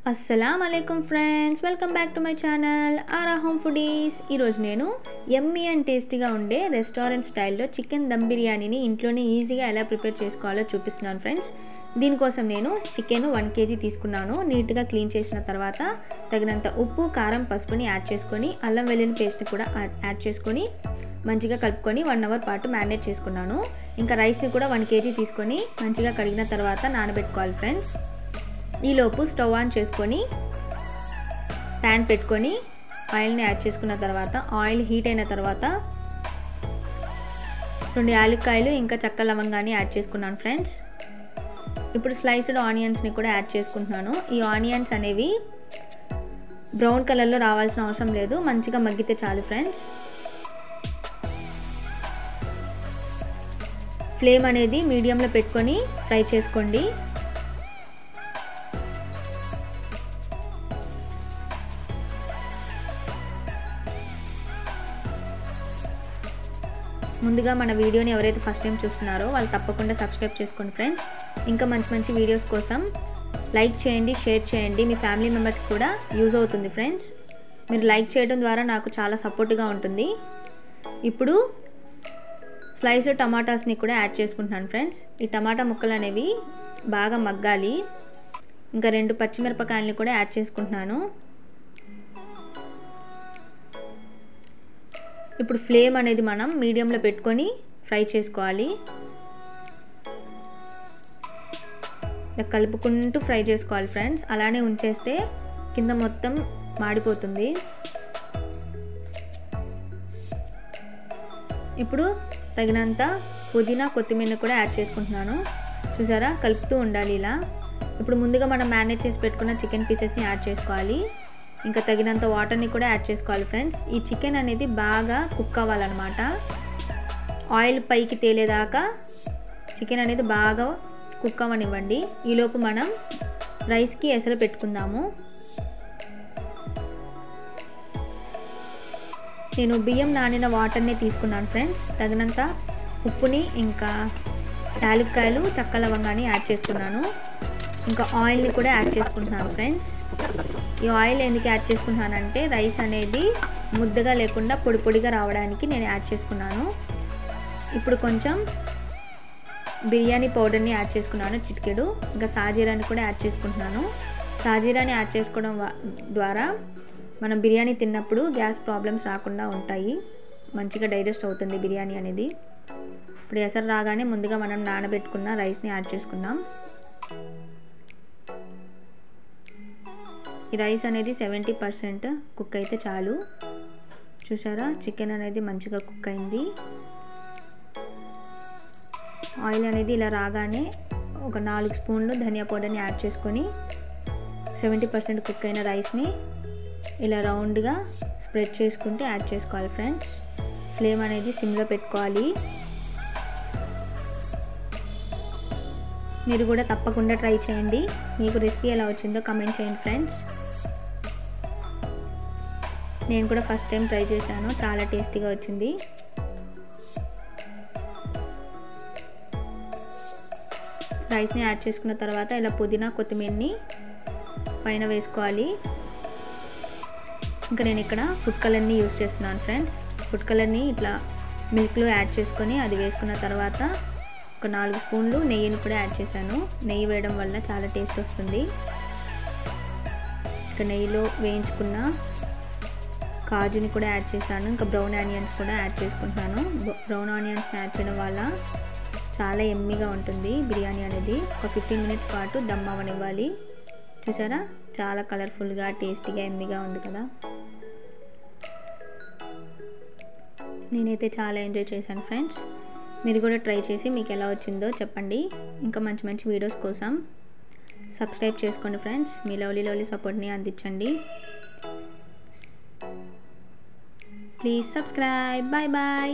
అస్సలాము అలైకుమ్ friends, welcome back to my channel Aara home foodies. ఈరోజు నేను యమ్మీ అండ్ టేస్టీగా ఉండే రెస్టారెంట్ స్టైల్లో చికెన్ దమ్ బిర్యానీని ఇంట్లోనే ఈజీగా ఎలా ప్రిపేర్ చేసుకోవాలో చూపిస్తున్నాను ఫ్రెండ్స్. దీనికోసం నేను చికెన్ 1 kg తీసుకున్నాను. నీట్గా క్లీన్ చేసిన తర్వాత తగినంత ఉప్పు, కారం, పసుపుని యాడ్ చేసుకొని అల్లం వెల్లుల్లి పేస్ట్ని కూడా యాడ్ చేసుకొని మంచిగా కలుపుకొని 1 అవర్ పాటు మ్యారినేట్ చేసుకున్నాను. ఇంకా రైస్ని కూడా 1 kg తీసుకొని మంచిగా కడిగిన తర్వాత నానబెట్టుకోవాలి ఫ్రెండ్స్. ఈలోపు స్టవ్ ఆన్ చేసుకొని ప్యాన్ పెట్టుకొని ఆయిల్ని యాడ్ చేసుకున్న తర్వాత ఆయిల్ హీట్ అయిన తర్వాత 2 యాలక్కాయలు ఇంకా చెక్క లవంగాన్ని యాడ్ చేసుకున్నాను ఫ్రెండ్స్. ఇప్పుడు స్లైస్డ్ ఆనియన్స్ని కూడా యాడ్ చేసుకుంటున్నాను. ఈ ఆనియన్స్ అనేవి బ్రౌన్ కలర్లో రావాల్సిన అవసరం లేదు, మంచిగా మగ్గితే చాలు ఫ్రెండ్స్. ఫ్లేమ్ అనేది మీడియంలో పెట్టుకొని ఫ్రై చేసుకోండి. ముందుగా మన వీడియోని ఎవరైతే ఫస్ట్ టైం చూస్తున్నారో వాళ్ళు తప్పకుండా సబ్స్క్రైబ్ చేసుకోండి ఫ్రెండ్స్. ఇంకా మంచి మంచి వీడియోస్ కోసం లైక్ చేయండి, షేర్ చేయండి. మీ ఫ్యామిలీ మెంబర్స్కి కూడా యూజ్ అవుతుంది ఫ్రెండ్స్. మీరు లైక్ చేయడం ద్వారా నాకు చాలా సపోర్ట్గా ఉంటుంది. ఇప్పుడు స్లైస్డ్ టమాటాస్ని కూడా యాడ్ చేసుకుంటున్నాను ఫ్రెండ్స్. ఈ టమాటా ముక్కలు అనేవి బాగా మగ్గాలి. ఇంకా 2 పచ్చిమిరపకాయలని కూడా యాడ్ చేసుకుంటున్నాను. ఇప్పుడు ఫ్లేమ్ అనేది మనం మీడియంలో పెట్టుకొని ఫ్రై చేసుకోవాలి. ఇలా కలుపుకుంటూ ఫ్రై చేసుకోవాలి ఫ్రెండ్స్. అలానే ఉంచేస్తే కింద మొత్తం మాడిపోతుంది. ఇప్పుడు తగినంత పుదీనా, కొత్తిమీర కూడా యాడ్ చేసుకుంటున్నాను. చూసారా, కలుపుతూ ఉండాలి ఇలా. ఇప్పుడు ముందుగా మనం మ్యారినేట్ చేసి పెట్టుకున్న చికెన్ పీసెస్ని యాడ్ చేసుకోవాలి. ఇంకా తగినంత వాటర్ని కూడా యాడ్ చేసుకోవాలి ఫ్రెండ్స్. ఈ చికెన్ అనేది బాగా కుక్ అవ్వాలన్నమాట. ఆయిల్ పైకి తేలేదాకా చికెన్ అనేది బాగా కుక్ అవ్వనివ్వండి. ఈలోపు మనం రైస్కి ఎసరు పెట్టుకుందాము. నేను బియ్యం నానిన వాటర్ని తీసుకున్నాను ఫ్రెండ్స్. తగినంత ఉప్పుని ఇంకా యాలక్కాయలు, చెక్క లవంగాన్ని యాడ్ చేసుకున్నాను. ఇంకా ఆయిల్ని కూడా యాడ్ చేసుకుంటున్నాను ఫ్రెండ్స్. ఈ ఆయిల్ ఎందుకు యాడ్ చేసుకుంటున్నానంటే రైస్ అనేది ముద్దగా లేకుండా పొడి పొడిగా రావడానికి నేను యాడ్ చేసుకున్నాను. ఇప్పుడు కొంచెం బిర్యానీ పౌడర్ని యాడ్ చేసుకున్నాను, చిటికెడు. ఇంకా సాజీరాని కూడా యాడ్ చేసుకుంటున్నాను. సాజీరాని యాడ్ చేసుకోవడం ద్వారా మనం బిర్యానీ తిన్నప్పుడు గ్యాస్ ప్రాబ్లమ్స్ రాకుండా ఉంటాయి, మంచిగా డైజెస్ట్ అవుతుంది బిర్యానీ అనేది. ఇప్పుడు ఎసరు రాగానే ముందుగా మనం నానబెట్టుకున్న రైస్ని యాడ్ చేసుకుందాం. ఈ రైస్ అనేది 70% కుక్ అయితే చాలు. చూసారా, చికెన్ అనేది మంచిగా కుక్ అయింది. ఆయిల్ అనేది ఇలా రాగానే ఒక 4 స్పూన్లు ధనియా పౌడర్ని యాడ్ చేసుకొని 70% కుక్ అయిన రైస్ని ఇలా రౌండ్గా స్ప్రెడ్ చేసుకుంటూ యాడ్ చేసుకోవాలి ఫ్రెండ్స్. ఫ్లేమ్ అనేది సిమ్లో పెట్టుకోవాలి. మీరు కూడా తప్పకుండా ట్రై చేయండి. మీకు రెసిపీ ఎలా వచ్చిందో కమెంట్ చేయండి ఫ్రెండ్స్. నేను కూడా ఫస్ట్ టైం ట్రై చేశాను, చాలా టేస్టీగా వచ్చింది. రైస్ని యాడ్ చేసుకున్న తర్వాత ఇలా పుదీనా, కొత్తిమీరని పైన వేసుకోవాలి. ఇంకా నేను ఇక్కడ ఫుడ్ కలర్ని యూజ్ చేస్తున్నాను ఫ్రెండ్స్. ఫుడ్ కలర్ని ఇట్లా మిల్క్లో యాడ్ చేసుకొని అది వేసుకున్న తర్వాత ఒక 4 స్పూన్లు నెయ్యిని కూడా యాడ్ చేశాను. నెయ్యి వేయడం వల్ల చాలా టేస్ట్ వస్తుంది. ఇంకా నెయ్యిలో వేయించుకున్న కాజుని కూడా యాడ్ చేశాను. ఇంకా బ్రౌన్ ఆనియన్స్ కూడా యాడ్ చేసుకుంటున్నాను. బ్రౌన్ ఆనియన్స్ని యాడ్ చేయడం వల్ల చాలా యమ్మీగా ఉంటుంది బిర్యానీ అనేది. ఒక 15 మినిట్స్ పాటు దమ్ అవ్వనివ్వాలి. చూసారా, చాలా కలర్ఫుల్గా, టేస్టీగా, యమ్మీగా ఉంది కదా. నేనైతే చాలా ఎంజాయ్ చేశాను ఫ్రెండ్స్. మీరు కూడా ట్రై చేసి మీకు ఎలా వచ్చిందో చెప్పండి. ఇంకా మంచి మంచి వీడియోస్ కోసం సబ్స్క్రైబ్ చేసుకోండి ఫ్రెండ్స్. మీ లవ్లీ సపోర్ట్ని అందించండి. Please subscribe. Bye bye.